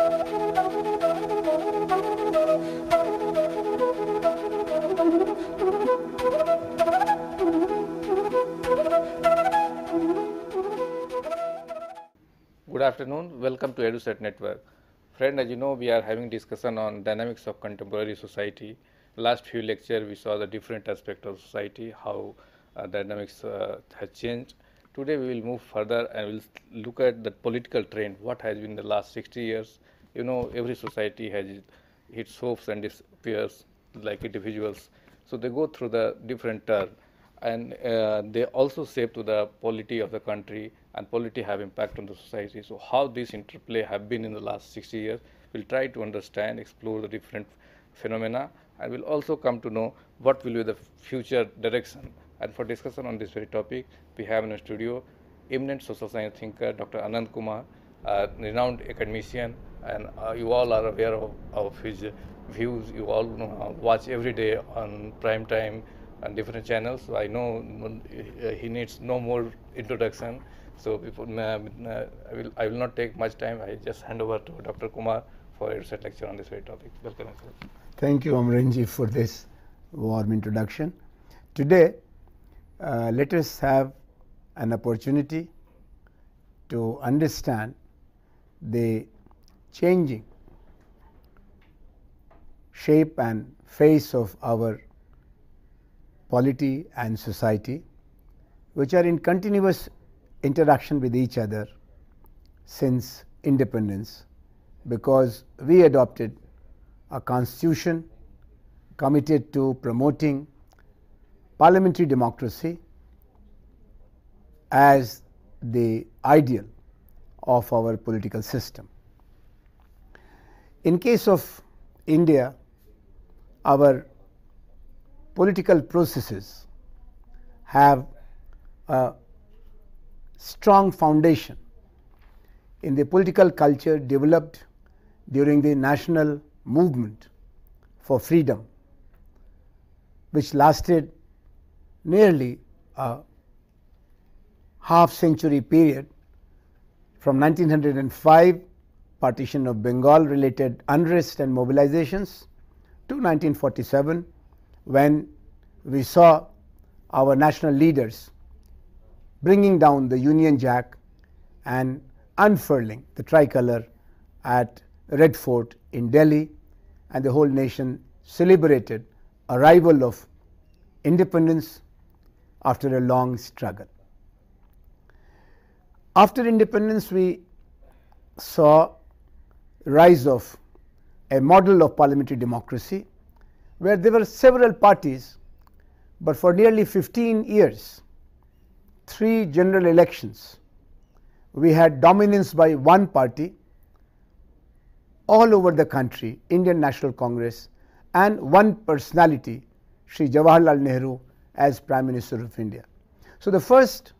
Good afternoon. Welcome to EduSet Network. Friend, as you know, we are having discussion on dynamics of contemporary society. Last few lectures, we saw the different aspects of society, how dynamics has changed. Today, we will move further and we'll look at the political trend, what has been the last 60 years. You know, every society has its hopes and its fears, like individuals. So they go through the different turn, and they also shape to the polity of the country, and polity have impact on the society. So how this interplay have been in the last 60 years, we'll try to understand, explore the different phenomena, and we'll also come to know what will be the future direction. And for discussion on this very topic, we have in the studio eminent social science thinker Dr. Anand Kumar, a renowned academician, and you all are aware of his views. You all watch every day on prime time on different channels. So I know he needs no more introduction. So before, I will not take much time. I just hand over to Dr. Kumar for a set lecture on this very topic. Welcome, sir. Thank you, Amranji, for this warm introduction. Today, let us have an opportunity to understand the changing shape and face of our polity and society, which are in continuous interaction with each other since independence, because we adopted a constitution committed to promoting parliamentary democracy as the ideal of our political system. In case of India, our political processes have a strong foundation in the political culture developed during the national movement for freedom, which lasted nearly a half-century period from 1905, partition of Bengal related unrest and mobilizations, to 1947, when we saw our national leaders bringing down the Union Jack and unfurling the tricolour at Red Fort in Delhi, and the whole nation celebrated arrival of independence after a long struggle. After independence, we saw rise of a model of parliamentary democracy where there were several parties, but for nearly 15 years, 3 general elections, we had dominance by one party all over the country, Indian National Congress, and one personality, Shri Jawaharlal Nehru, as Prime Minister of India. So the first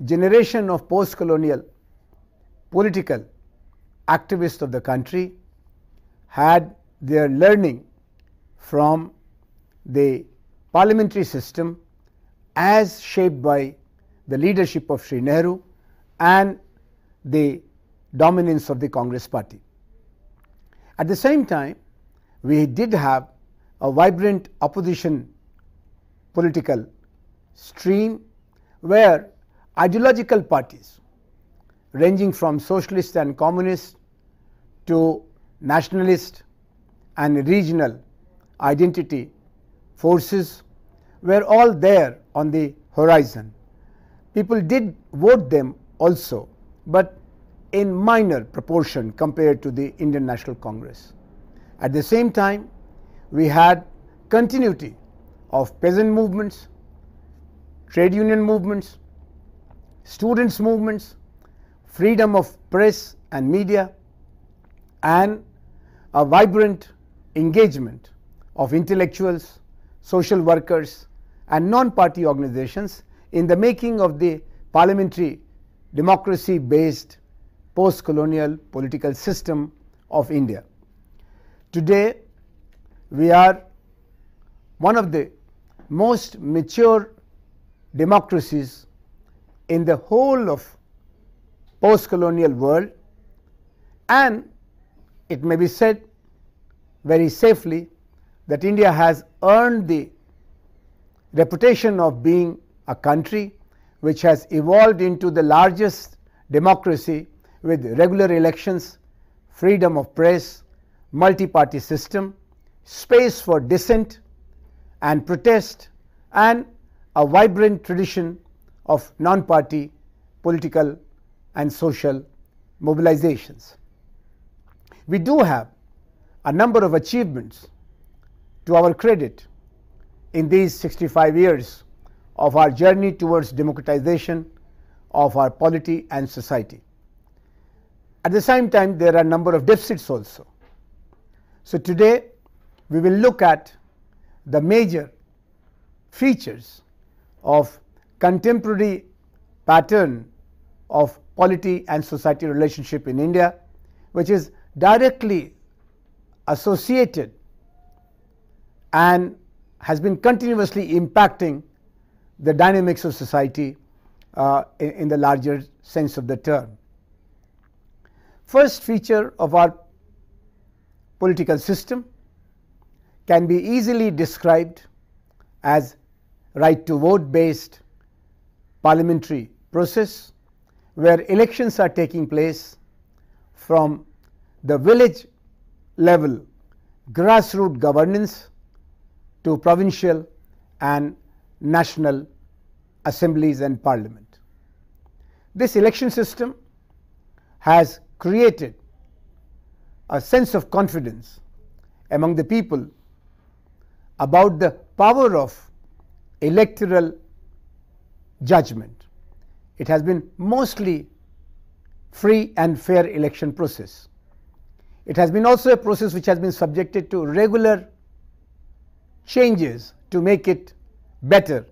generation of post-colonial political activists of the country had their learning from the parliamentary system as shaped by the leadership of Shri Nehru and the dominance of the Congress party. At the same time, we did have a vibrant opposition political stream where ideological parties ranging from socialist and communist to nationalist and regional identity forces were all there on the horizon. People did vote them also, but in minor proportion compared to the Indian National Congress. At the same time, we had continuity of peasant movements, trade union movements, students' movements, freedom of press and media, and a vibrant engagement of intellectuals, social workers, and non-party organizations in the making of the parliamentary democracy-based post-colonial political system of India. Today, we are one of the most mature democracies in the whole of post-colonial world, and it may be said very safely that India has earned the reputation of being a country which has evolved into the largest democracy with regular elections, freedom of press, multi-party system, space for dissent and protest, and a vibrant tradition of non-party political and social mobilizations. We do have a number of achievements to our credit in these 65 years of our journey towards democratization of our polity and society. At the same time, there are a number of deficits also. So today we will look at the major features of contemporary pattern of polity and society relationship in India, which is directly associated and has been continuously impacting the dynamics of society in the larger sense of the term. First feature of our political system can be easily described as right to vote based parliamentary process, where elections are taking place from the village level grassroots governance to provincial and national assemblies and parliament. This election system has created a sense of confidence among the people about the power of electoral judgment. It has been mostly free and fair election process. It has been also a process which has been subjected to regular changes to make it better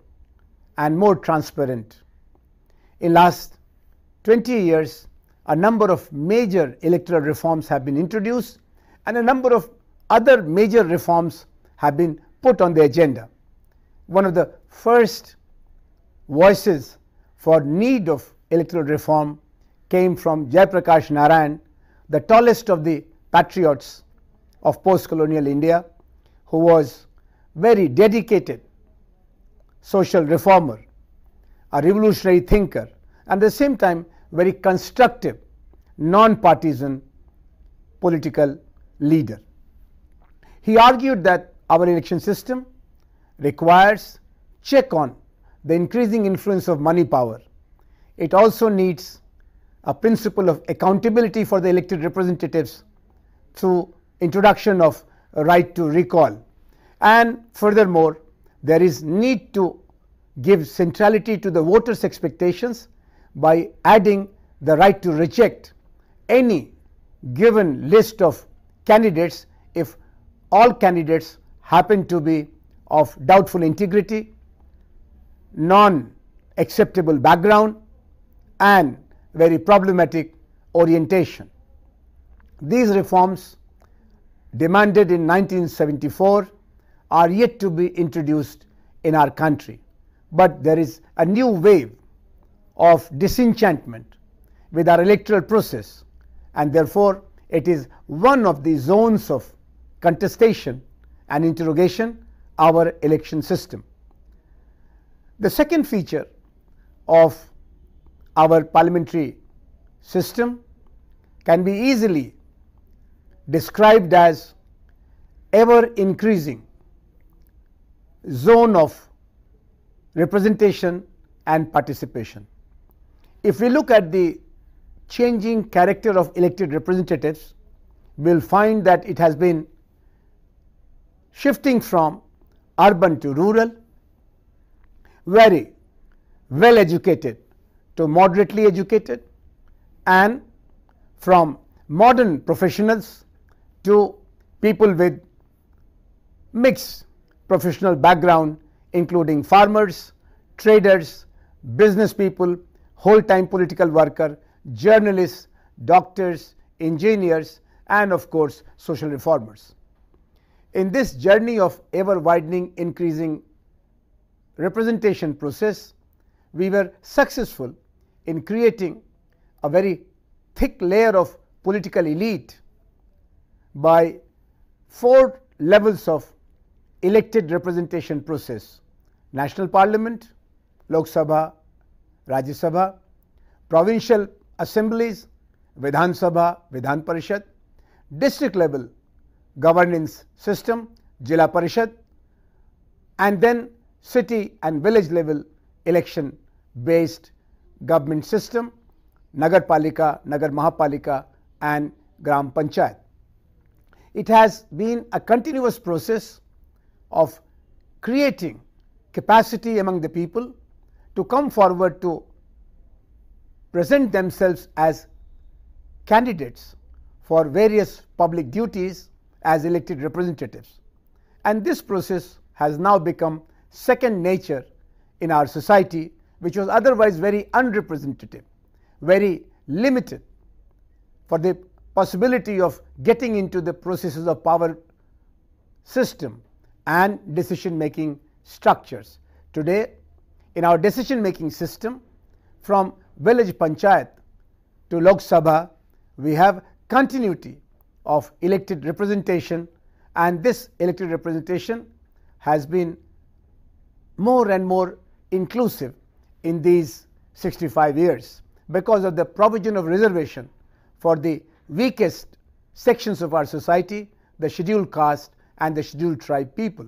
and more transparent. In last 20 years, a number of major electoral reforms have been introduced and a number of other major reforms have been put on the agenda. One of the first voices for need of electoral reform came from Jayaprakash Narayan, the tallest of the patriots of post-colonial India, who was very dedicated social reformer, a revolutionary thinker, and at the same time very constructive, non-partisan political leader. He argued that our election system requires check on the increasing influence of money power. It also needs a principle of accountability for the elected representatives through introduction of a right to recall. And furthermore, there is need to give centrality to the voters' expectations by adding the right to reject any given list of candidates if all candidates happen to be of doubtful integrity, non-acceptable background, and very problematic orientation. These reforms, demanded in 1974, are yet to be introduced in our country. But there is a new wave of disenchantment with our electoral process, and therefore it is one of the zones of contestation and interrogation our election system. The second feature of our parliamentary system can be easily described as ever increasing zone of representation and participation. If we look at the changing character of elected representatives, we will find that it has been shifting from urban to rural, very well educated to moderately educated, and from modern professionals to people with mixed professional background, including farmers, traders, business people, whole-time political worker, journalists, doctors, engineers, and of course social reformers. In this journey of ever widening, increasing representation process, we were successful in creating a very thick layer of political elite by 4 levels of elected representation process: national parliament, Lok Sabha, Rajya Sabha, provincial assemblies, Vidhan Sabha, Vidhan Parishad, district level governance system, Jila Parishad, and then city and village level election based government system, Nagar Palika, Nagar Mahapalika, and Gram Panchayat. It has been a continuous process of creating capacity among the people to come forward to present themselves as candidates for various public duties as elected representatives. And this process has now become second nature in our society, which was otherwise very unrepresentative, very limited for the possibility of getting into the processes of power system and decision making structures. Today, in our decision making system, from village panchayat to Lok Sabha, we have continuity of elected representation, and this elected representation has been more and more inclusive in these 65 years because of the provision of reservation for the weakest sections of our society, the scheduled caste and the scheduled tribe people,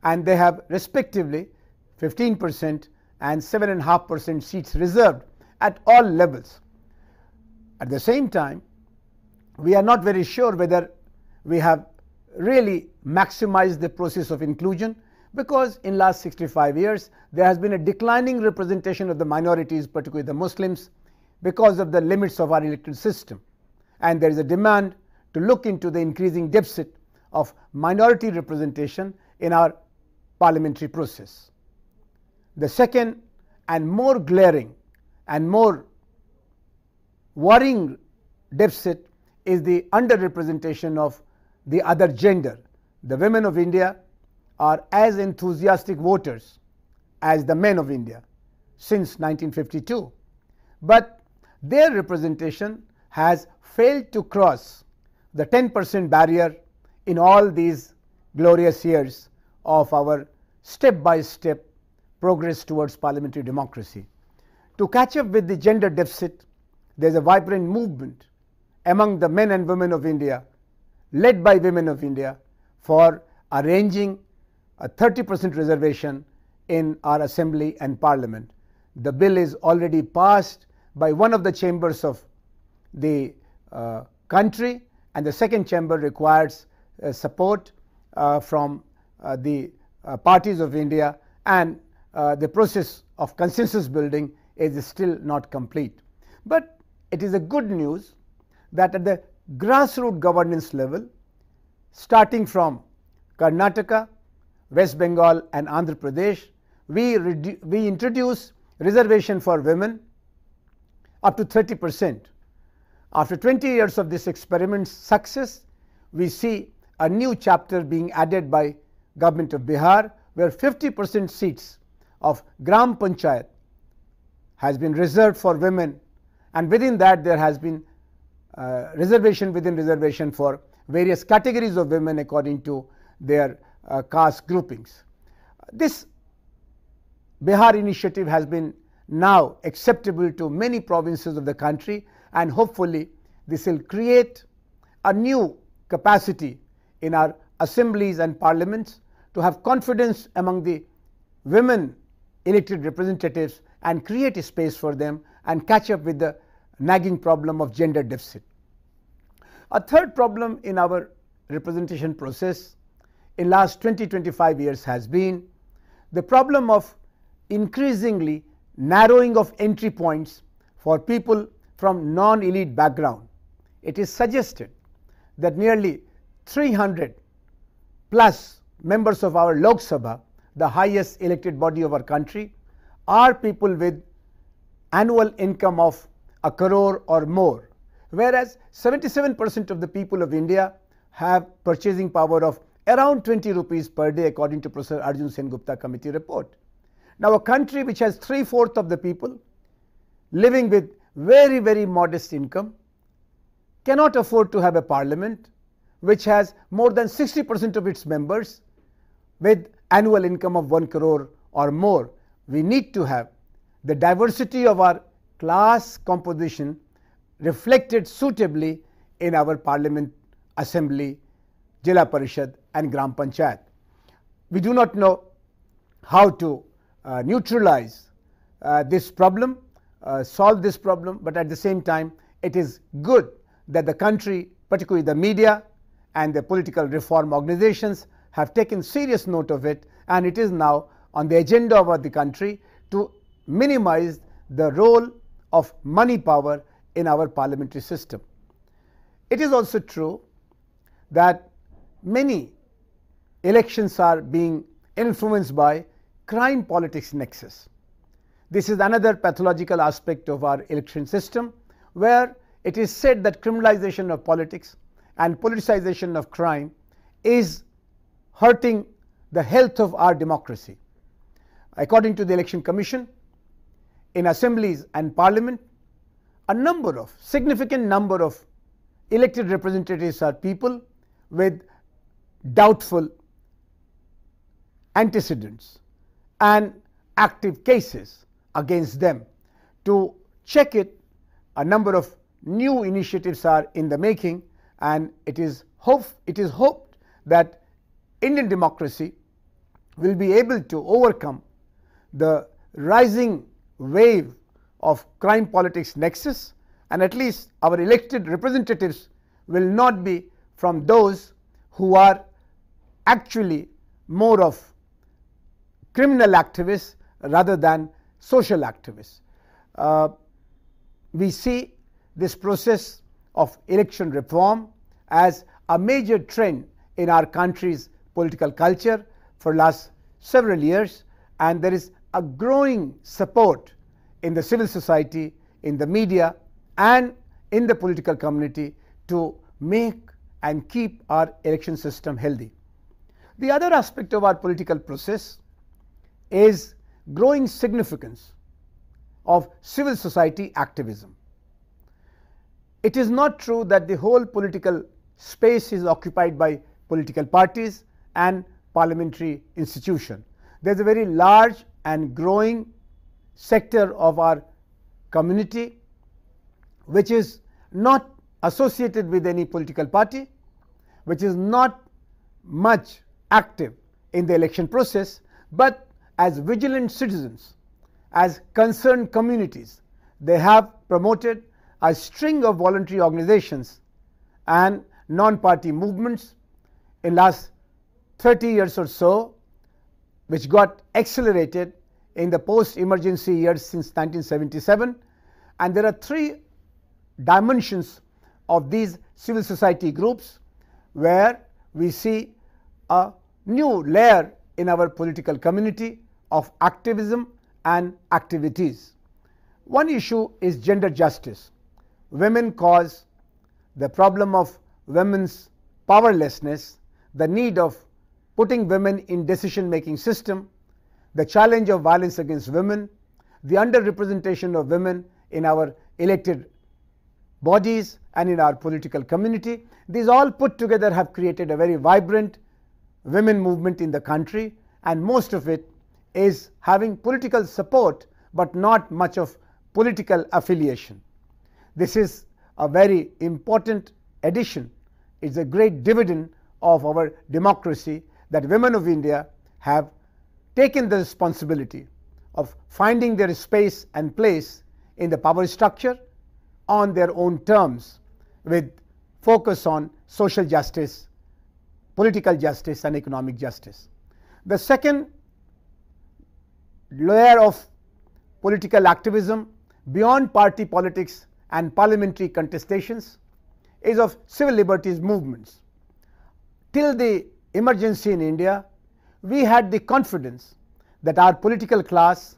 and they have respectively 15% and 7.5% seats reserved at all levels. At the same time, we are not very sure whether we have really maximized the process of inclusion, because in last 65 years there has been a declining representation of the minorities, particularly the Muslims, because of the limits of our electoral system, and there is a demand to look into the increasing deficit of minority representation in our parliamentary process. The second and more glaring and more worrying deficit is the underrepresentation of the other gender. The women of India are as enthusiastic voters as the men of India since 1952, but their representation has failed to cross the 10% barrier in all these glorious years of our step-by-step progress towards parliamentary democracy. To catch up with the gender deficit, there is a vibrant movement among the men and women of India, led by women of India, for arranging a 30% reservation in our assembly and parliament. The bill is already passed by one of the chambers of the country, and the second chamber requires support from the parties of India, and the process of consensus building is still not complete. But it is a good news that at the grassroots governance level, starting from Karnataka, West Bengal and Andhra Pradesh, we introduce reservation for women up to 30%. After 20 years of this experiment's success, we see a new chapter being added by government of Bihar, where 50% seats of Gram Panchayat has been reserved for women, and within that there has been reservation within reservation for various categories of women according to their caste groupings. This Bihar initiative has been now acceptable to many provinces of the country, and hopefully this will create a new capacity in our assemblies and parliaments to have confidence among the women elected representatives and create a space for them and catch up with the nagging problem of gender deficit. A third problem in our representation process in last 20-25 years has been the problem of increasingly narrowing of entry points for people from non-elite background. It is suggested that nearly 300 plus members of our Lok Sabha, the highest elected body of our country, are people with annual income of a crore or more, whereas 77% of the people of India have purchasing power of around 20 rupees per day, according to Professor Arjun Sen Gupta committee report. Now, a country which has 3/4 of the people living with very, very modest income cannot afford to have a parliament which has more than 60% of its members with annual income of 1 crore or more. We need to have the diversity of our class composition reflected suitably in our parliament, assembly, Jila Parishad and Gram Panchayat. We do not know how to neutralize this problem, solve this problem, but at the same time it is good that the country, particularly the media and the political reform organizations, have taken serious note of it, and it is now on the agenda of the country to minimize the role of money power in our parliamentary system. It is also true that many elections are being influenced by crime politics nexus. This is another pathological aspect of our election system, where it is said that criminalization of politics and politicization of crime is hurting the health of our democracy. According to the Election Commission, in assemblies and parliament, a significant number of elected representatives are people with doubtful antecedents and active cases against them. To check it, a number of new initiatives are in the making, and it is hoped that Indian democracy will be able to overcome the rising wave of crime politics nexus, and at least our elected representatives will not be from those who are actually more of criminal activists rather than social activists. We see this process of election reform as a major trend in our country's political culture for last several years, and there is a growing support in the civil society, in the media and in the political community to make and keep our election system healthy. The other aspect of our political process is growing significance of civil society activism. It is not true that the whole political space is occupied by political parties and parliamentary institutions. There is a very large and growing sector of our community which is not associated with any political party, which is not much active in the election process, but as vigilant citizens, as concerned communities, they have promoted a string of voluntary organizations and non-party movements in last 30 years or so, which got accelerated in the post-emergency years since 1977. And there are three dimensions of these civil society groups where we see a new layer in our political community of activism and activities. One issue is gender justice. Women cause, the problem of women's powerlessness, the need of putting women in decision-making system, the challenge of violence against women, the underrepresentation of women in our elected bodies and in our political community. These all put together have created a very vibrant women movement in the country, and most of it is having political support but not much of political affiliation. This is a very important addition. It's a great dividend of our democracy that women of India have taken the responsibility of finding their space and place in the power structure on their own terms, with focus on social justice, political justice and economic justice. The second layer of political activism beyond party politics and parliamentary contestations is of civil liberties movements. Till the emergency in India, we had the confidence that our political class,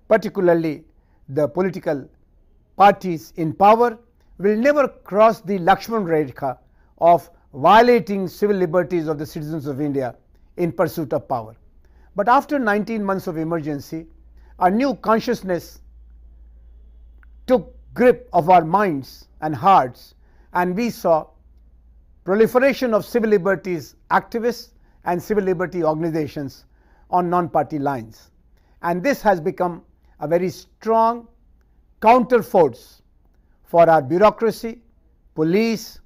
particularly the political parties in power, will never cross the Lakshman Rekha of violating civil liberties of the citizens of India in pursuit of power. But after 19 months of emergency, a new consciousness took grip of our minds and hearts, and we saw proliferation of civil liberties activists and civil liberty organizations on non-party lines. And this has become a very strong counterforce for our bureaucracy, police,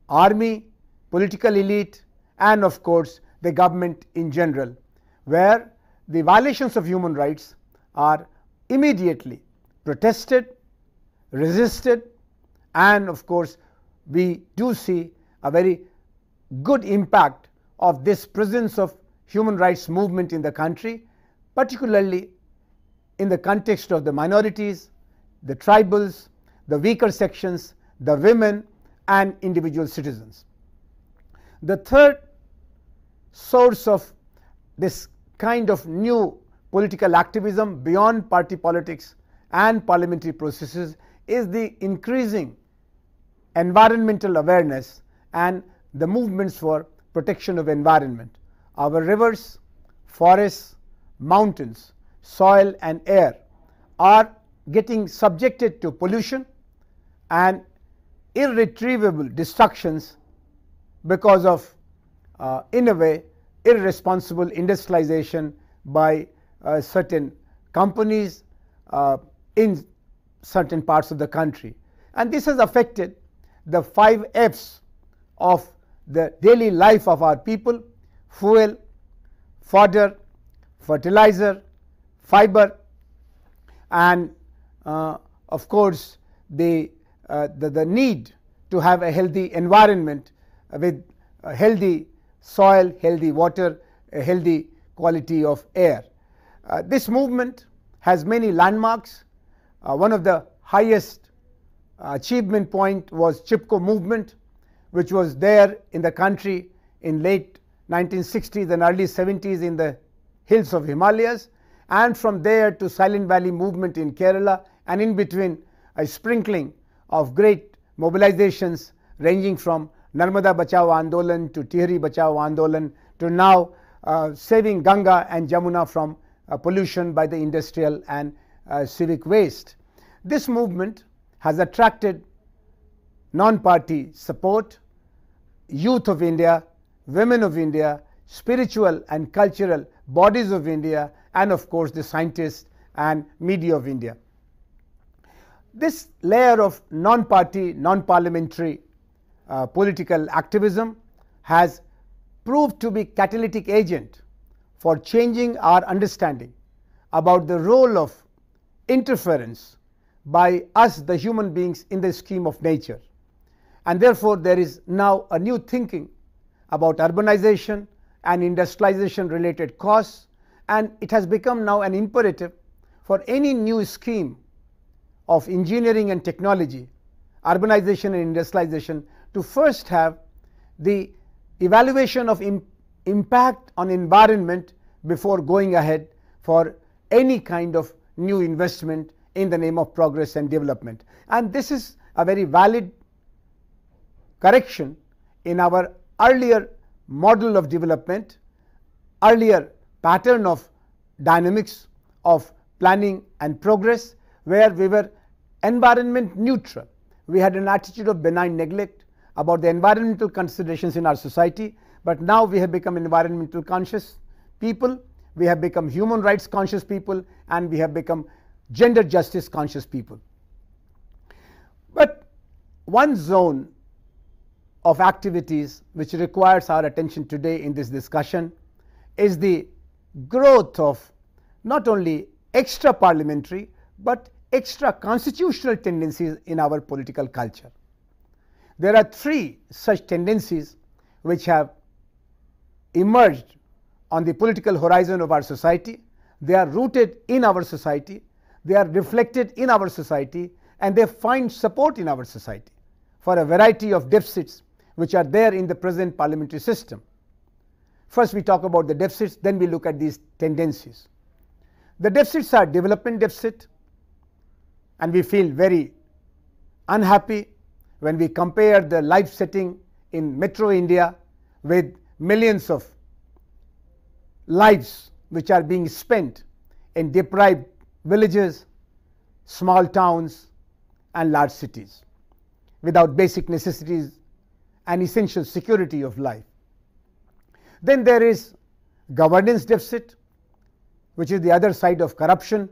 army, political elite, and of course the government in general, where the violations of human rights are immediately protested, resisted, and of course we do see a very good impact of this presence of human rights movement in the country, particularly in the context of the minorities, the tribals, the weaker sections, the women, and individual citizens. The third source of this kind of new political activism beyond party politics and parliamentary processes is the increasing environmental awareness and the movements for protection of environment. Our rivers, forests, mountains, soil and air are getting subjected to pollution and irretrievable destructions because of in a way irresponsible industrialization by certain companies in certain parts of the country. And this has affected the 5 F's of the daily life of our people: fuel, fodder, fertilizer, fiber, and of course the need to have a healthy environment with a healthy soil, healthy water, a healthy quality of air. This movement has many landmarks. One of the highest achievement point was Chipko movement, which was there in the country in late 1960s and early 70s in the hills of Himalayas, and from there to Silent Valley movement in Kerala, and in between a sprinkling of great mobilizations ranging from Narmada Bachao Andolan to Tihri Bachao Andolan to now saving Ganga and Jamuna from pollution by the industrial and civic waste. This movement has attracted non-party support, youth of India, women of India, spiritual and cultural bodies of India, and of course the scientists and media of India. This layer of non-party, non-parliamentary political activism has proved to be catalytic agent for changing our understanding about the role of interference by us, the human beings, in the scheme of nature. And therefore there is now a new thinking about urbanization and industrialization related costs, and it has become now an imperative for any new scheme of engineering and technology, urbanization and industrialization, to first have the evaluation of impact on environment before going ahead for any kind of new investment in the name of progress and development. And this is a very valid correction in our earlier model of development, earlier pattern of dynamics of planning and progress, where we were environment neutral. We had an attitude of benign neglect about the environmental considerations in our society, but now we have become environmental conscious people, we have become human rights conscious people, and we have become gender justice conscious people. But one zone of activities which requires our attention today in this discussion is the growth of not only extra parliamentary but extra constitutional tendencies in our political culture. There are 3 such tendencies which have emerged on the political horizon of our society. They are rooted in our society, they are reflected in our society, and they find support in our society for a variety of deficits which are there in the present parliamentary system. First we talk about the deficits, then we look at these tendencies. The deficits are development deficit, and we feel very unhappy when we compare the life setting in metro India with millions of lives which are being spent in deprived villages, small towns and large cities without basic necessities and essential security of life. Then there is governance deficit, which is the other side of corruption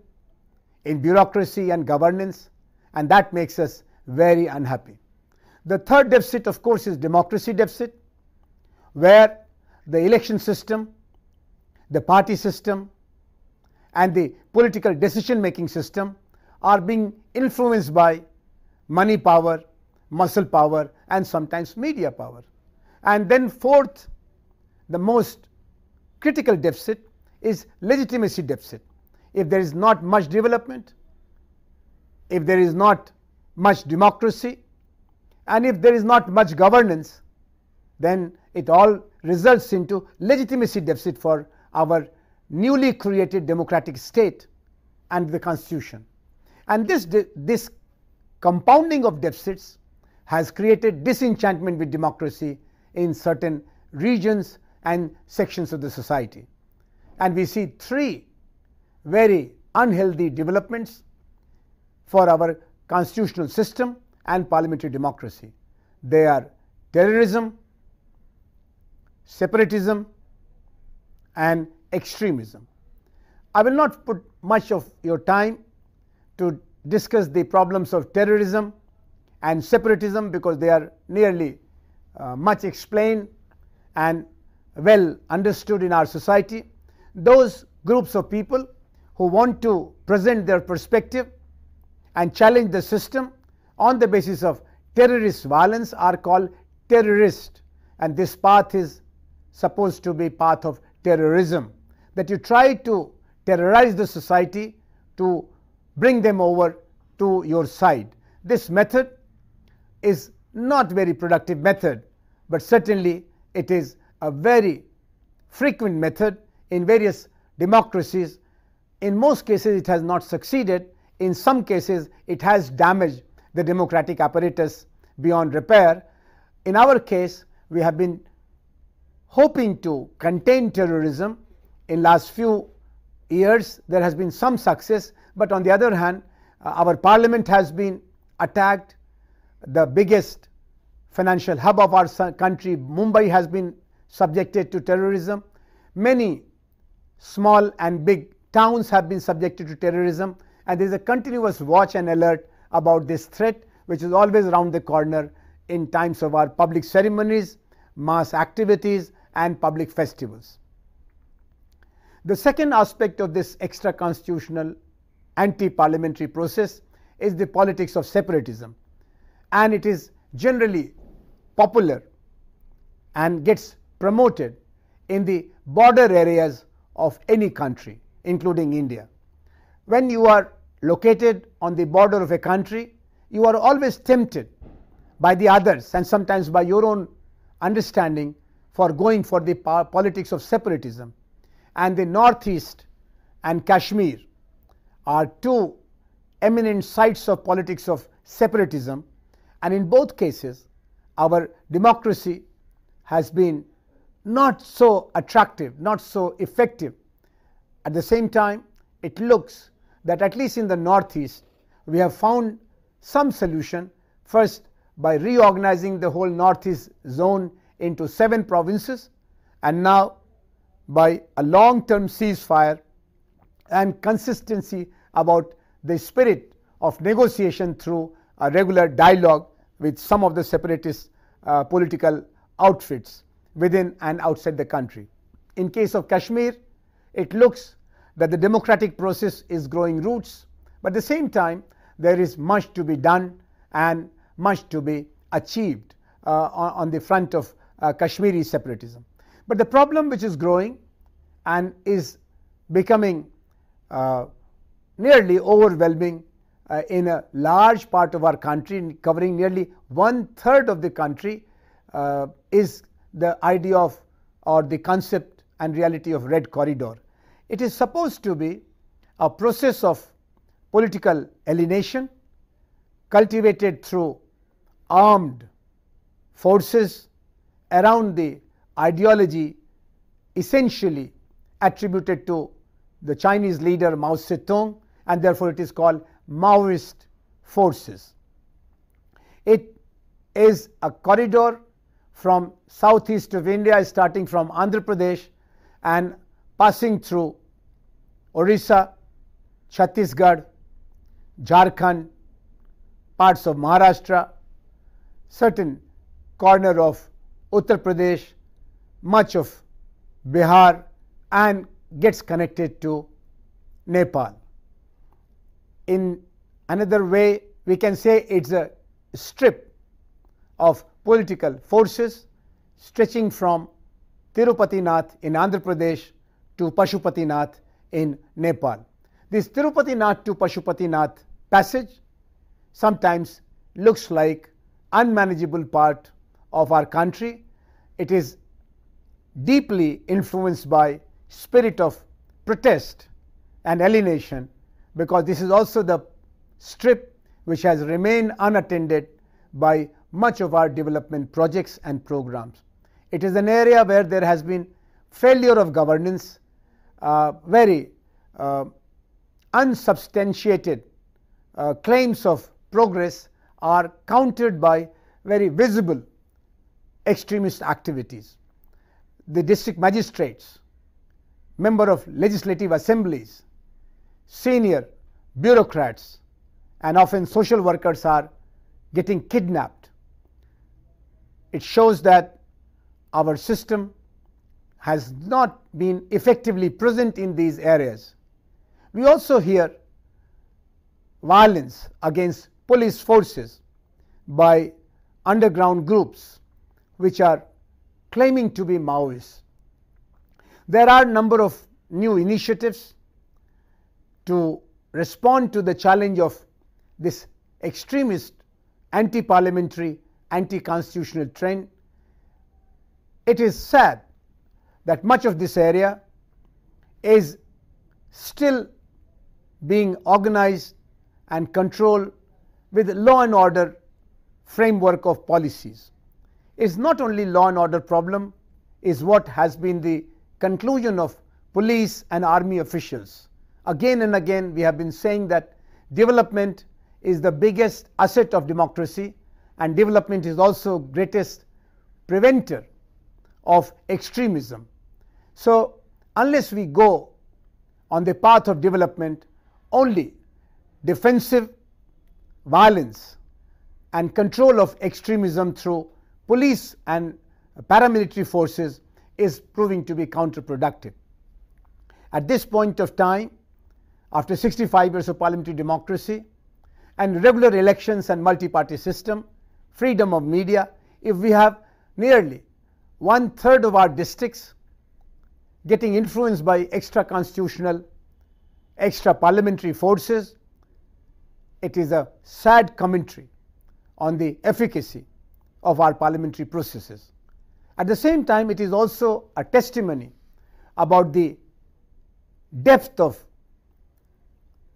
in bureaucracy and governance, and that makes us very unhappy. The third deficit, of course, is democracy deficit, where the election system, the party system, and the political decision-making system are being influenced by money power, muscle power, and sometimes media power. And then fourth, the most critical deficit is legitimacy deficit. If there is not much development, if there is not much democracy, and if there is not much governance, then it all results into legitimacy deficit for our newly created democratic state and the constitution. And this compounding of deficits has created disenchantment with democracy in certain regions and sections of the society. And we see three very unhealthy developments for our constitutional system and parliamentary democracy. They are terrorism, separatism, and extremism. I will not put much of your time to discuss the problems of terrorism and separatism, because they are nearly much explained and well understood in our society. Those groups of people who want to present their perspective and challenge the system on the basis of terrorist violence are called terrorists, and this path is supposed to be path of terrorism, that you try to terrorize the society to bring them over to your side. This method is not very productive method, but certainly it is a very frequent method in various democracies. In most cases it has not succeeded. In some cases it has damaged the democratic apparatus beyond repair. In our case, we have been hoping to contain terrorism. In last few years there has been some success, but on the other hand, our parliament has been attacked. The biggest financial hub of our country, Mumbai, has been subjected to terrorism. Many small and big towns have been subjected to terrorism, and there is a continuous watch and alert about this threat, which is always around the corner in times of our public ceremonies, mass activities, and public festivals. The second aspect of this extra constitutional anti-parliamentary process is the politics of separatism, and it is generally popular and gets promoted in the border areas of any country, including India. When you are located on the border of a country, you are always tempted by the others and sometimes by your own understanding for going for the politics of separatism. And the Northeast and Kashmir are two eminent sites of politics of separatism, and in both cases our democracy has been not so attractive, not so effective. At the same time, it looks that at least in the Northeast we have found some solution, first by reorganizing the whole Northeast zone into 7 provinces, and now by a long-term ceasefire and consistency about the spirit of negotiation through a regular dialogue with some of the separatist political outfits within and outside the country. In case of Kashmir, it looks that the democratic process is growing roots, but at the same time there is much to be done and much to be achieved on the front of Kashmiri separatism. But the problem which is growing and is becoming nearly overwhelming in a large part of our country, covering nearly 1/3 of the country, is the idea of, or the concept and reality of Red Corridor. It is supposed to be a process of political alienation cultivated through armed forces around the ideology essentially attributed to the Chinese leader Mao Zedong, and therefore it is called Maoist forces. It is a corridor from southeast of India, starting from Andhra Pradesh and passing through Orissa, Chhattisgarh, Jharkhand, parts of Maharashtra, certain corner of Uttar Pradesh, much of Bihar, and gets connected to Nepal. In another way, we can say it's a strip of political forces stretching from Tirupati Nath in Andhra Pradesh to Pashupati Nath in Nepal. This Tirupati Nath to Pashupati Nath passage sometimes looks like unmanageable part of our country. It is deeply influenced by spirit of protest and alienation, because this is also the strip which has remained unattended by much of our development projects and programs. It is an area where there has been failure of governance, very unsubstantiated claims of progress are countered by very visible extremist activities. The district magistrates, member of legislative assemblies, senior bureaucrats, and often social workers are getting kidnapped. It shows that our system has not been effectively present in these areas. We also hear violence against police forces by underground groups which are claiming to be Maoists. There are a number of new initiatives to respond to the challenge of this extremist, anti-parliamentary, anti-constitutional trend. It is sad that much of this area is still being organized and controlled with law and order framework of policies. It's not only law and order problem, is what has been the conclusion of police and army officials. Again and again we have been saying that development is the biggest asset of democracy, and development is also greatest preventer of extremism. So unless we go on the path of development, only defensive violence and control of extremism through police and paramilitary forces is proving to be counterproductive. At this point of time, after 65 years of parliamentary democracy and regular elections and multi-party system, freedom of media, if we have nearly 1/3 of our districts getting influenced by extra-constitutional, extra-parliamentary forces, it is a sad commentary on the efficacy of our parliamentary processes. At the same time, it is also a testimony about the depth of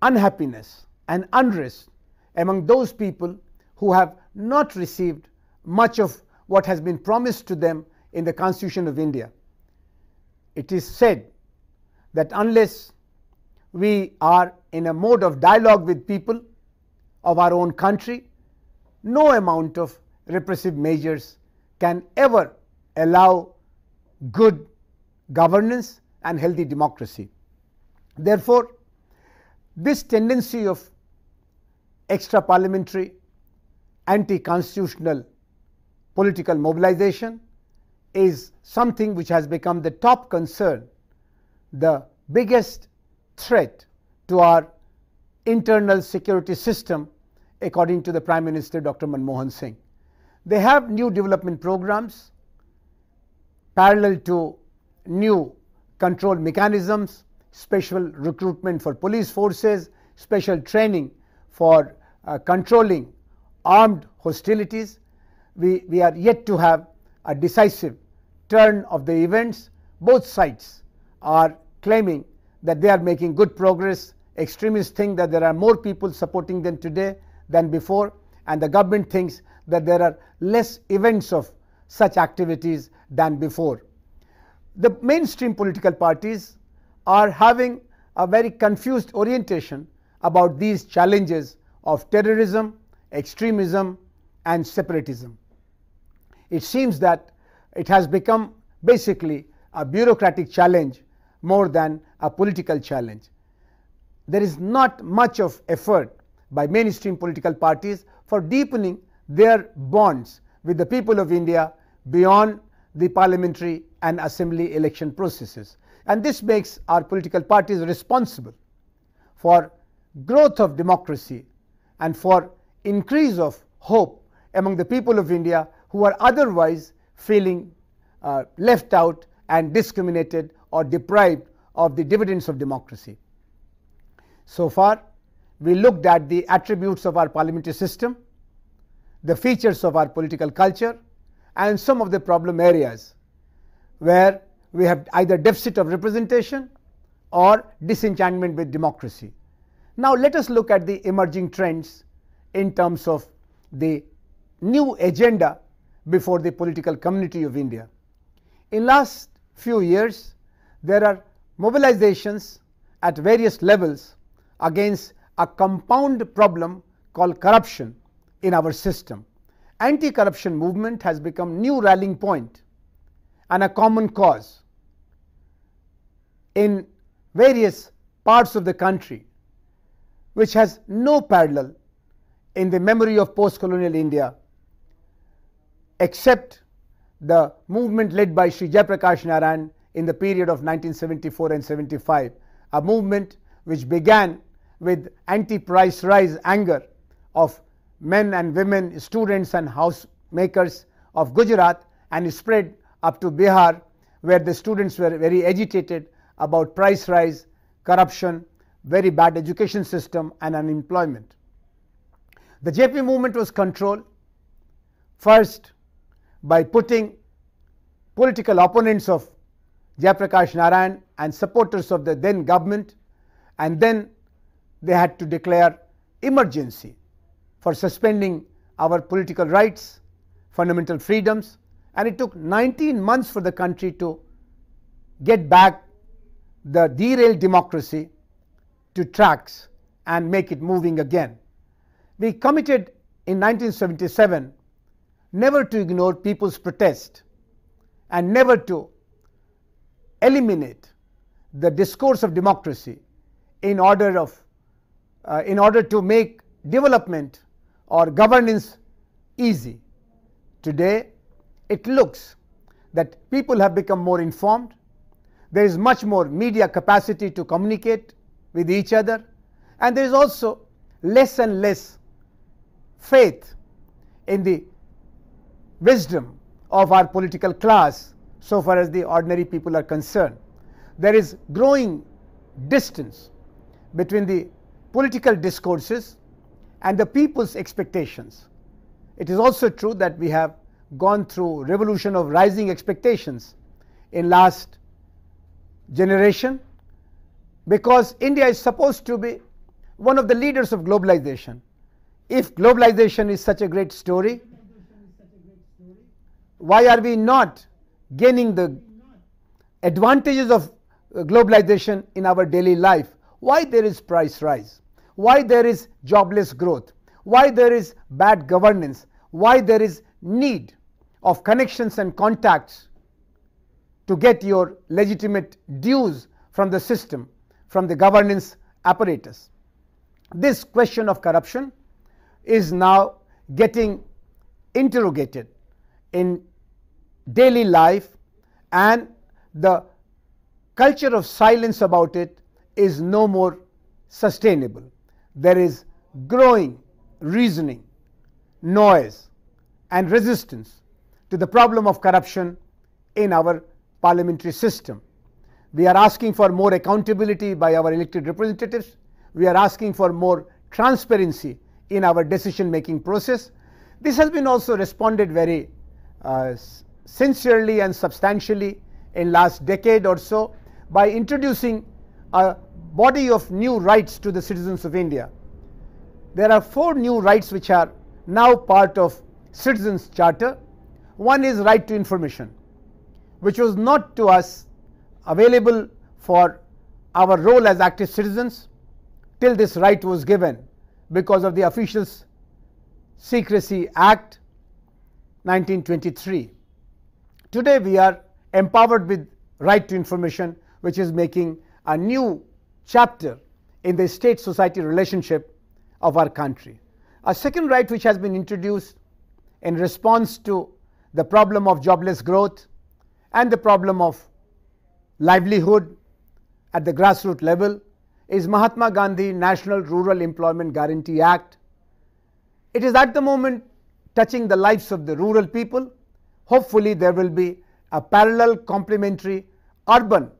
unhappiness and unrest among those people who have not received much of what has been promised to them in the Constitution of India. It is said that unless we are in a mode of dialogue with people of our own country, no amount of repressive measures can ever allow good governance and healthy democracy. Therefore, this tendency of extra-parliamentary, anti-constitutional political mobilization is something which has become the top concern, the biggest threat to our internal security system, according to the Prime Minister Dr. Manmohan Singh. They have new development programs parallel to new control mechanisms, special recruitment for police forces, special training for controlling armed hostilities. We are yet to have a decisive turn of the events. Both sides are claiming that they are making good progress. Extremists think that there are more people supporting them today than before, and the government thinks that there are less events of such activities than before. The mainstream political parties are having a very confused orientation about these challenges of terrorism, extremism, and separatism. It seems that it has become basically a bureaucratic challenge more than a political challenge. There is not much of effort by mainstream political parties for deepening their bonds with the people of India beyond the parliamentary and assembly election processes. And this makes our political parties responsible for growth of democracy and for increase of hope among the people of India who are otherwise feeling left out and discriminated or deprived of the dividends of democracy. So far, we looked at the attributes of our parliamentary system, the features of our political culture, and some of the problem areas where we have either deficit of representation or disenchantment with democracy. Now let us look at the emerging trends in terms of the new agenda before the political community of India. In last few years, there are mobilizations at various levels against a compound problem called corruption in our system. Anti-corruption movement has become new rallying point and a common cause in various parts of the country, which has no parallel in the memory of post-colonial India, except the movement led by Sri Jayaprakash Narayan in the period of 1974 and 75, a movement which began with anti-price rise anger of men and women, students and housemakers of Gujarat, and spread up to Bihar, where the students were very agitated about price rise, corruption, very bad education system and unemployment. The JP movement was controlled first by putting political opponents of Jayaprakash Narayan and supporters of the then government, and then they had to declare emergency for suspending our political rights, fundamental freedoms, and it took 19 months for the country to get back the derailed democracy to tracks and make it moving again. We committed in 1977 never to ignore people's protest and never to eliminate the discourse of democracy in order to make development or governance easy. Today, it looks that people have become more informed. There is much more media capacity to communicate with each other, and there is also less and less faith in the wisdom of our political class so far as the ordinary people are concerned. There is growing distance between the political discourses and the people's expectations. It is also true that we have gone through revolution of rising expectations in last generation, because India is supposed to be one of the leaders of globalization. If globalization is such a great story, why are we not gaining the advantages of globalization in our daily life? Why there is price rise? Why there is jobless growth? Why there is bad governance? Why there is need of connections and contacts to get your legitimate dues from the system, from the governance apparatus? This question of corruption is now getting interrogated in daily life, and the culture of silence about it is no more sustainable. There is growing reasoning, noise and resistance to the problem of corruption in our parliamentary system. We are asking for more accountability by our elected representatives. We are asking for more transparency in our decision making process. This has been also responded very sincerely and substantially in last decade or so by introducing a body of new rights to the citizens of India. There are 4 new rights which are now part of Citizenship Charter. One is right to information, which was not to us available for our role as active citizens till this right was given because of the Officials Secrecy Act 1923. Today we are empowered with right to information, which is making a new chapter in the state-society relationship of our country. A second right which has been introduced in response to the problem of jobless growth and the problem of livelihood at the grassroots level is Mahatma Gandhi National Rural Employment Guarantee Act. It is at the moment touching the lives of the rural people. Hopefully there will be a parallel complementary urban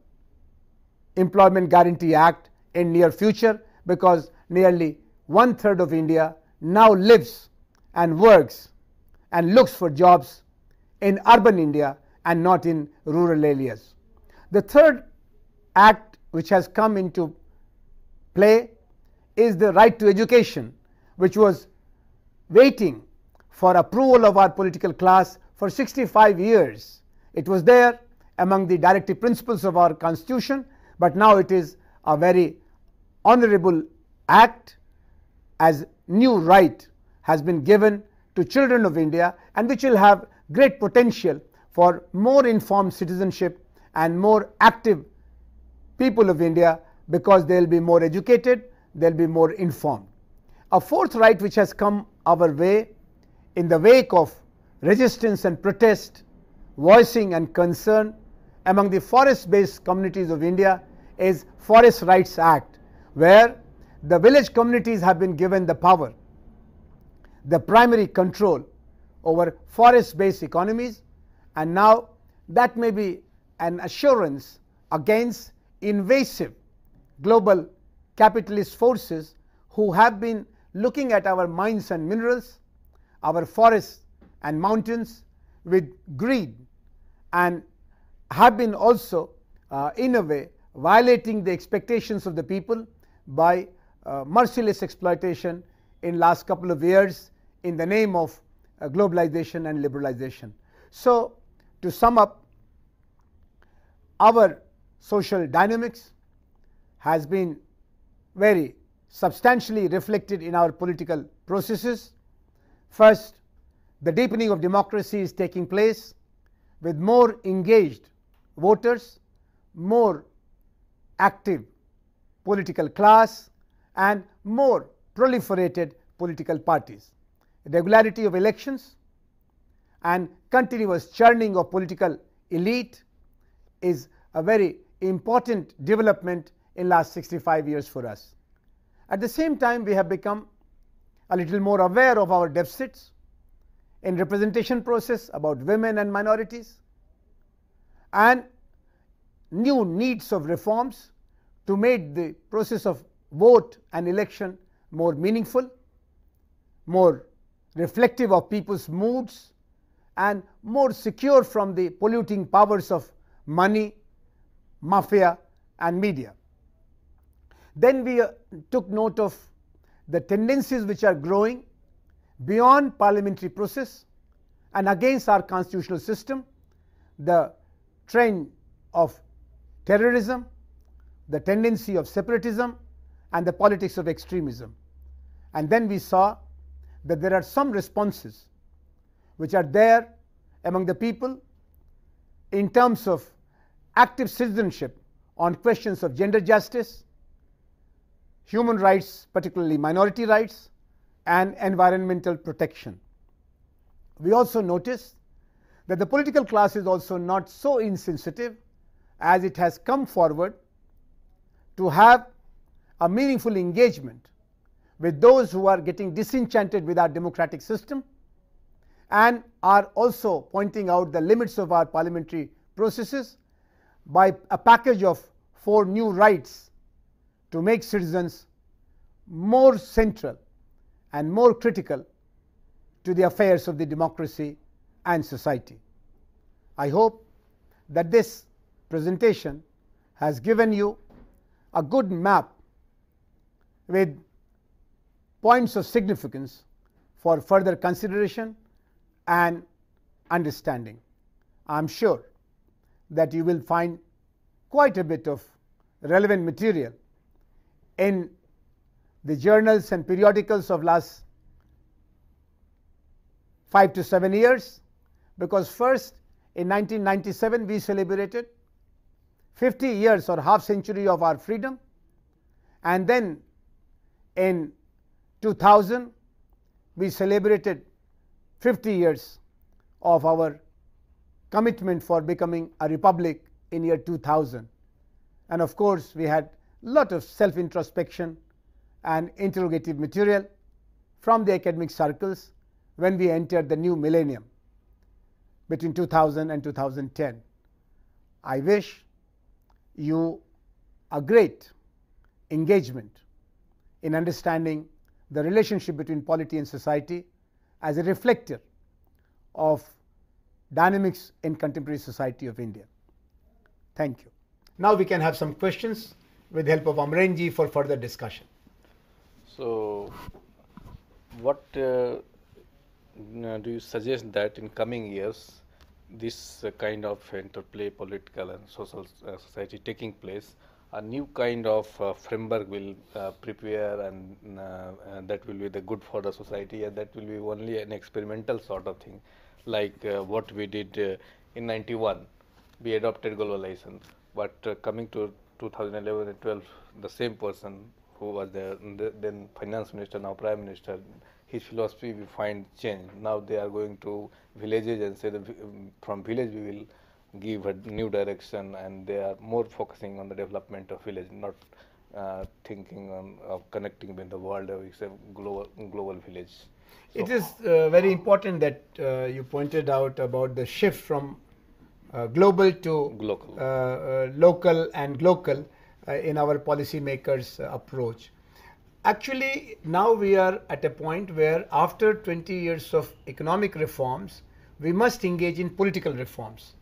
employment guarantee act in near future, because nearly 1/3 of India now lives and works and looks for jobs in urban India and not in rural areas. The third act which has come into play is the right to education, which was waiting for approval of our political class for 65 years. It was there among the directive principles of our constitution, but now it is a very honorable act, as new right has been given to children of India, and which will have great potential for more informed citizenship and more active people of India, because they will be more educated, they will be more informed. A fourth right which has come our way in the wake of resistance and protest, voicing and concern among the forest-based communities of India is Forest Rights Act, where the village communities have been given the power, the primary control over forest-based economies, and now that may be an assurance against invasive global capitalist forces who have been looking at our mines and minerals, our forests and mountains with greed, and have been also in a way violating the expectations of the people by merciless exploitation in last couple of years in the name of globalization and liberalization. So to sum up, our social dynamics has been very substantially reflected in our political processes. First, the deepening of democracy is taking place with more engaged voters, more active political class, and more proliferated political parties. Regularity of elections and continuous churning of political elite is a very important development in last 65 years for us. At the same time, we have become a little more aware of our deficits in representation process about women and minorities, and new needs of reforms to make the process of vote and election more meaningful, more reflective of people's moods, and more secure from the polluting powers of money, mafia, and media. Then we took note of the tendencies which are growing beyond parliamentary process and against our constitutional system, the trend of terrorism, the tendency of separatism, and the politics of extremism. And then we saw that there are some responses which are there among the people in terms of active citizenship on questions of gender justice, human rights, particularly minority rights, and environmental protection. We also noticed that the political class is also not so insensitive, as it has come forward to have a meaningful engagement with those who are getting disenchanted with our democratic system, and are also pointing out the limits of our parliamentary processes by a package of 4 new rights to make citizens more central and more critical to the affairs of the democracy and society. I hope that this presentation has given you a good map with points of significance for further consideration and understanding. I am sure that you will find quite a bit of relevant material in the journals and periodicals of last 5 to 7 years, because first in 1997 we celebrated 50 years or half century of our freedom, and then in 2000 we celebrated 50 years of our commitment for becoming a republic in year 2000. And of course, we had lot of self introspection and interrogative material from the academic circles when we entered the new millennium between 2000 and 2010. I wish you a great engagement in understanding the relationship between polity and society as a reflector of dynamics in contemporary society of India. Thank you. Now we can have some questions with the help of Amrenji for further discussion. So, what do you suggest that in coming years this kind of interplay, political and social society taking place, a new kind of framework will prepare, and that will be the good for the society, and that will be only an experimental sort of thing, like what we did in 91. We adopted globalization, but coming to 2011 and 12, the same person who was there then finance minister, now prime minister, his philosophy we find change. Now they are going to villages and say from village we will give a new direction, and they are more focusing on the development of village, not thinking of connecting with the world, or it's a global village. So it is very important that you pointed out about the shift from global to local and local in our policymakers' approach. Actually, now we are at a point where after 20 years of economic reforms, we must engage in political reforms.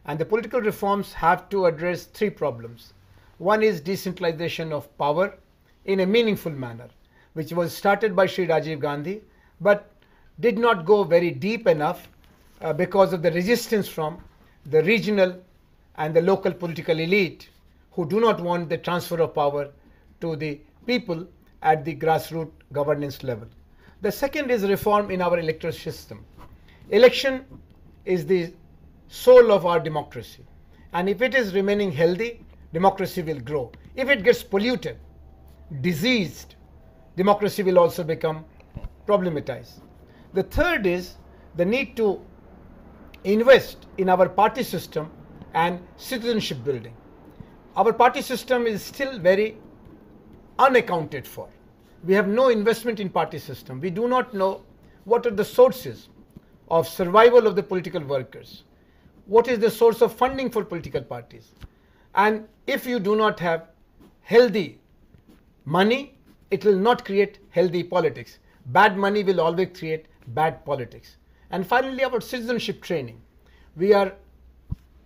And the political reforms have to address three problems. One is decentralization of power in a meaningful manner, which was started by Sri Rajiv Gandhi, but did not go very deep enough because of the resistance from the regional and the local political elite, who do not want the transfer of power to the people at the grassroots governance level. The second is reform in our electoral system. Election is the soul of our democracy, and if it is remaining healthy, democracy will grow. If it gets polluted, diseased, democracy will also become problematized. The third is the need to invest in our party system and citizenship building. Our party system is still very unaccounted for. We have no investment in party system. We do not know what are the sources of survival of the political workers. What is the source of funding for political parties? And if you do not have healthy money, it will not create healthy politics. Bad money will always create bad politics. And finally, about citizenship training. We are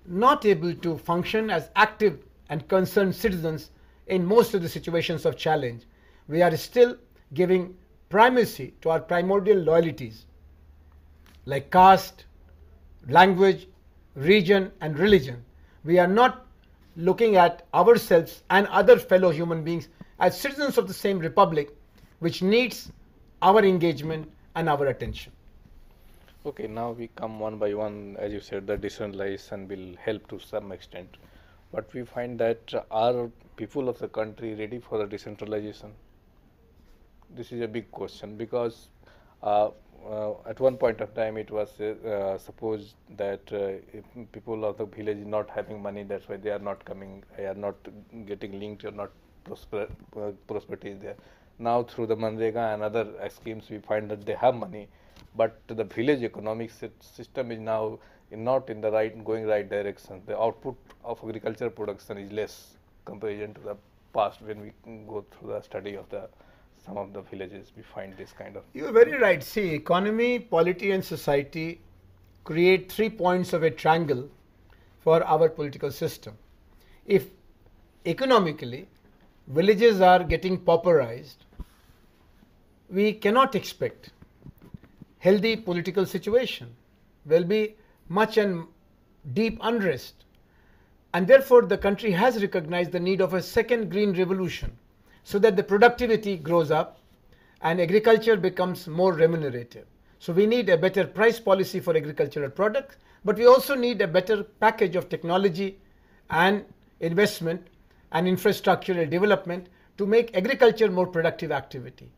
not able to function as active and concerned citizens in most of the situations of challenge. We are still giving primacy to our primordial loyalties like caste, language, region and religion. We are not looking at ourselves and other fellow human beings as citizens of the same republic, which needs our engagement and our attention. Okay, now we come one by one. As you said, the decentralization will help to some extent, but we find that are people of the country ready for the decentralization? This is a big question, because at one point of time it was supposed that if people of the village is not having money, that's why they are not coming, they are not getting linked, or not prosperity is there. Now through the Manrega and other schemes we find that they have money, but the village economic system is now not in the going right direction. The output of agriculture production is less comparison to the past. When we go through the study of some of the villages, we find this kind of. You are very right. See, economy, polity and society create 3 points of a triangle for our political system. If economically villages are getting pauperized, we cannot expect healthy political situation. There will be much and deep unrest, and therefore the country has recognized the need of a second green revolution, so that the productivity grows up and agriculture becomes more remunerative. So we need a better price policy for agricultural products, but we also need a better package of technology and investment and infrastructural development to make agriculture more productive activity.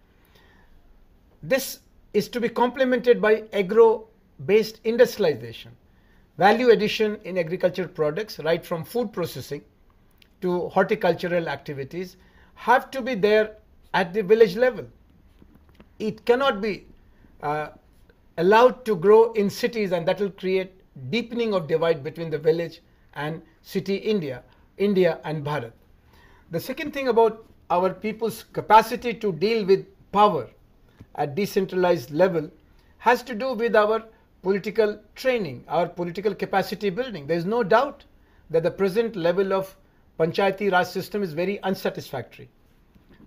This is to be complemented by agro-based industrialization. Value addition in agricultural products, right from food processing to horticultural activities, have to be there at the village level. It cannot be allowed to grow in cities, and that will create deepening of divide between the village and city India and Bharat. The second thing about our people's capacity to deal with power at decentralized level has to do with our political training, our political capacity building. There is no doubt that the present level of Panchayati Raj system is very unsatisfactory.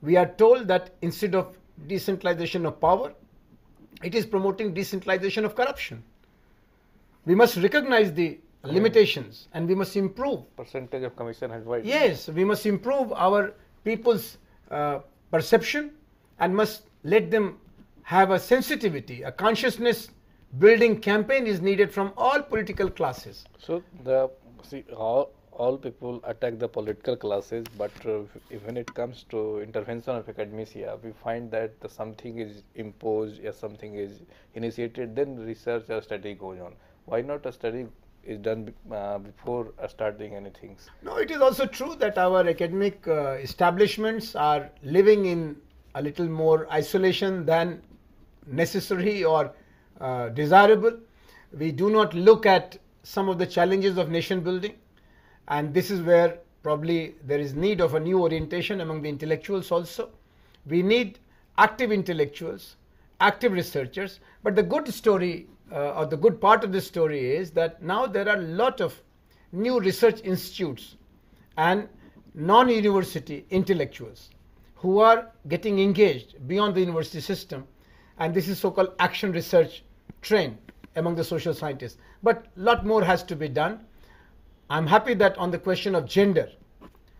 We are told that instead of decentralization of power, it is promoting decentralization of corruption. We must recognize the limitations and we must improve. Percentage of commission has widened. Yes, we must improve our people's perception and must let them have a sensitivity. A consciousness building campaign is needed from all political classes. So all people attack the political classes, but when it comes to intervention of academia, we find that something is imposed or something is initiated, then research or study goes on. Why not a study is done before starting anything? No, it is also true that our academic establishments are living in a little more isolation than necessary or desirable. We do not look at some of the challenges of nation building, and this is where probably there is need of a new orientation among the intellectuals also. We need active intellectuals, active researchers, but the good story or the good part of this story is that now there are a lot of new research institutes and non-university intellectuals who are getting engaged beyond the university system, and this is so-called action research trend among the social scientists. But a lot more has to be done. I'm happy that on the question of gender,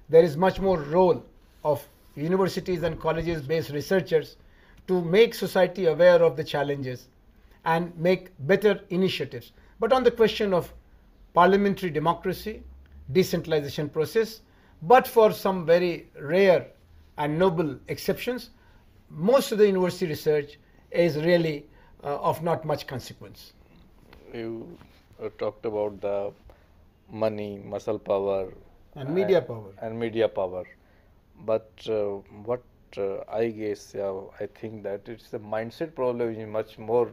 there is much more role of universities and colleges based researchers to make society aware of the challenges and make better initiatives. But on the question of parliamentary democracy, decentralization process, but for some very rare and noble exceptions, most of the university research is really of not much consequence. You talked about the money, muscle power, and media power. But what I guess, I think that it's the mindset problem is much more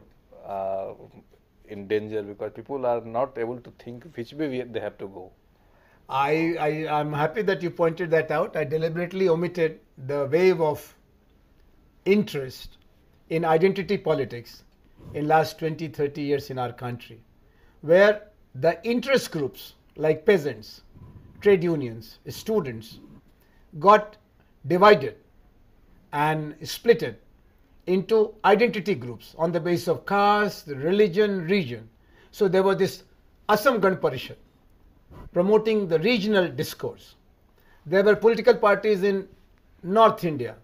in danger, because people are not able to think which way they have to go. I'm happy that you pointed that out. I deliberately omitted the wave of interest in identity politics in last 20-30 years in our country, where the interest groups like peasants, trade unions, students got divided and splitted into identity groups on the basis of caste, religion, region. So there was this Assam Gan Parishad promoting the regional discourse. There were political parties in North India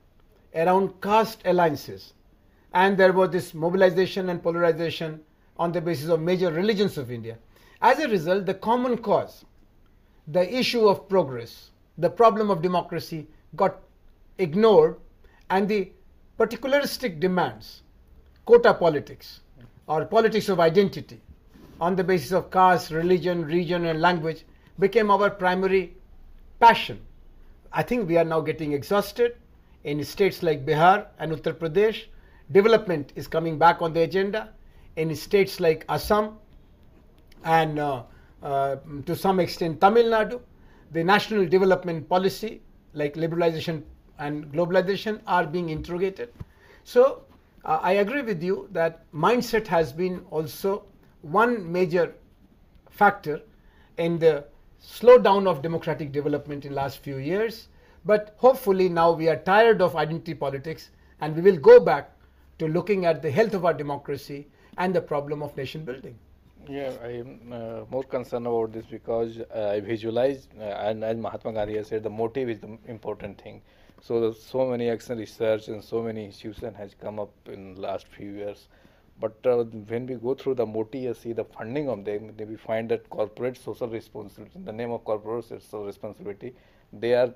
around caste alliances, and there was this mobilization and polarization on the basis of major religions of India. As a result, the common cause, the issue of progress, the problem of democracy got ignored, and the particularistic demands, quota politics or politics of identity on the basis of caste, religion, region and language became our primary passion. I think we are now getting exhausted. In states like Bihar and Uttar Pradesh, development is coming back on the agenda. In states like Assam and to some extent Tamil Nadu, the national development policy like liberalization and globalization are being interrogated. So I agree with you that mindset has been also one major factor in the slowdown of democratic development in last few years. But hopefully now we are tired of identity politics and we will go back to looking at the health of our democracy and the problem of nation building. Yeah, I am more concerned about this because I visualize, and as Mahatma Gandhi has said, the motive is the important thing. So many action research and so many institutions has come up in last few years, But when we go through the MOTI and see the funding of them, we find that corporate social responsibility, in the name of corporate social responsibility, they are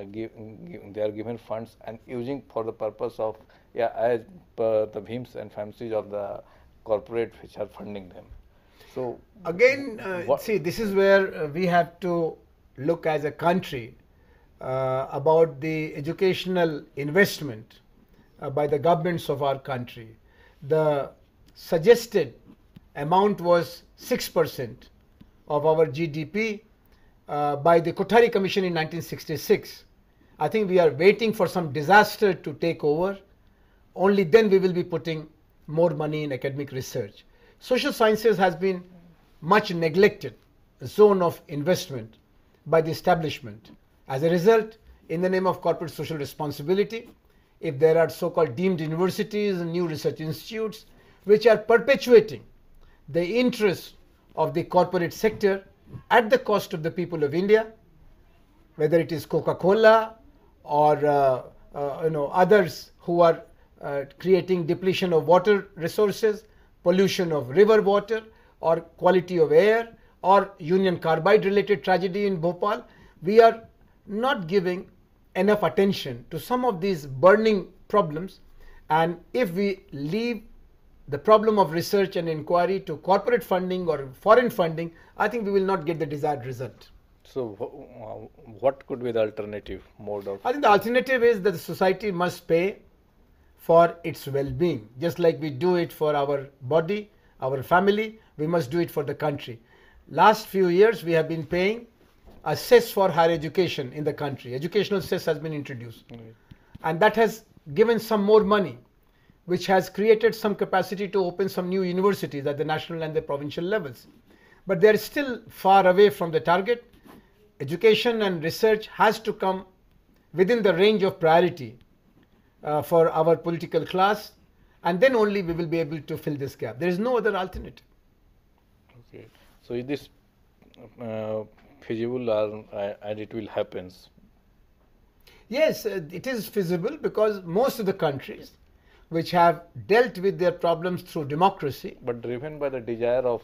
they are given funds and using for the purpose of as per the whims and fancies of the corporate which are funding them. So again, see, this is where we have to look as a country about the educational investment by the governments of our country. The suggested amount was 6% of our GDP by the Kothari Commission in 1966. I think we are waiting for some disaster to take over. Only then we will be putting more money in academic research. Social sciences has been much neglected zone of investment by the establishment. As a result, in the name of corporate social responsibility, if there are so-called deemed universities and new research institutes which are perpetuating the interests of the corporate sector at the cost of the people of India, whether it is Coca-Cola or others who are creating depletion of water resources, pollution of river water, or quality of air, or Union Carbide related tragedy in Bhopal, we are not giving enough attention to some of these burning problems. And if we leave the problem of research and inquiry to corporate funding or foreign funding, I think we will not get the desired result. So what could be the alternative mode of? I think the alternative is that the society must pay for its well-being. Just like we do it for our body, our family, we must do it for the country. Last few years we have been paying a cess for higher education in the country. Educational cess has been introduced. And that has given some more money, which has created some capacity to open some new universities at the national and the provincial levels. But they are still far away from the target. Education and research has to come within the range of priority for our political class, and then only we will be able to fill this gap. There is no other alternative. Okay. So is this feasible and it will happen? Yes, it is feasible because most of the countries which have dealt with their problems through democracy, but driven by the desire of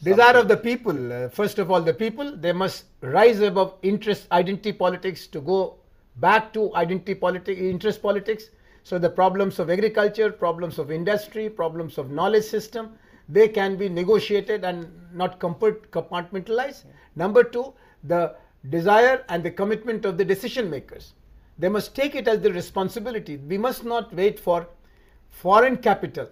the people. First of all, the people, they must rise above interest identity politics to go back to identity politics, interest politics. So the problems of agriculture, problems of industry, problems of knowledge system, they can be negotiated and not compartmentalized. Number two, the desire and the commitment of the decision makers. They must take it as the responsibility. We must not wait for foreign capital,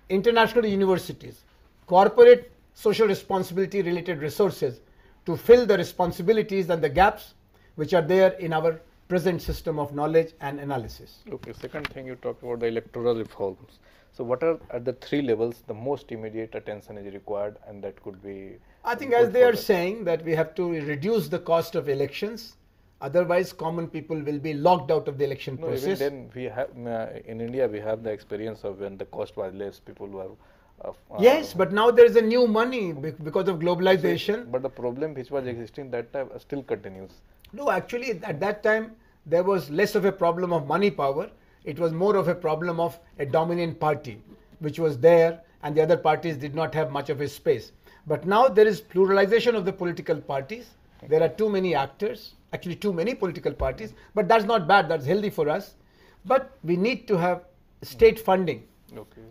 international universities, corporate social responsibility related resources to fill the responsibilities and the gaps which are there in our present system of knowledge and analysis. Okay, second thing you talk about the electoral reforms. So what are at the three levels the most immediate attention is required, and that could be? I think as they are saying that we have to reduce the cost of elections, otherwise common people will be locked out of the election process. Even then we have in India we have the experience of when the cost was less, people were yes, but now there is a new money because of globalization. So, but the problem which was existing that time still continues. No, actually at that time there was less of a problem of money power. It was more of a problem of a dominant party which was there and the other parties did not have much of a space. But now there is pluralization of the political parties. There are too many actors, actually too many political parties, but that's not bad, that's healthy for us. But we need to have state funding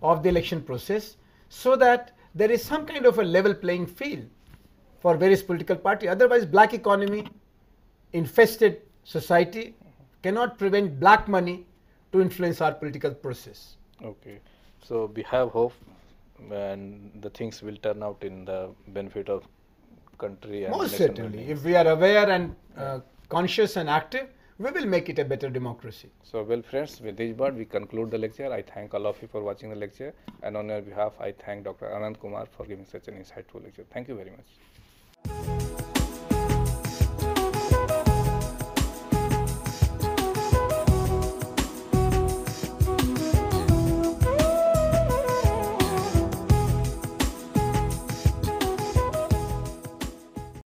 of the election process so that there is some kind of a level playing field for various political parties. Otherwise, black economy, infested society cannot prevent black money to influence our political process. Okay, so we have hope and the things will turn out in the benefit of country. And most certainly, if we are aware and conscious and active, we will make it a better democracy. So, well friends, with this word we conclude the lecture. I thank all of you for watching the lecture, and on your behalf I thank Dr. Anand Kumar for giving such an insightful lecture. Thank you very much.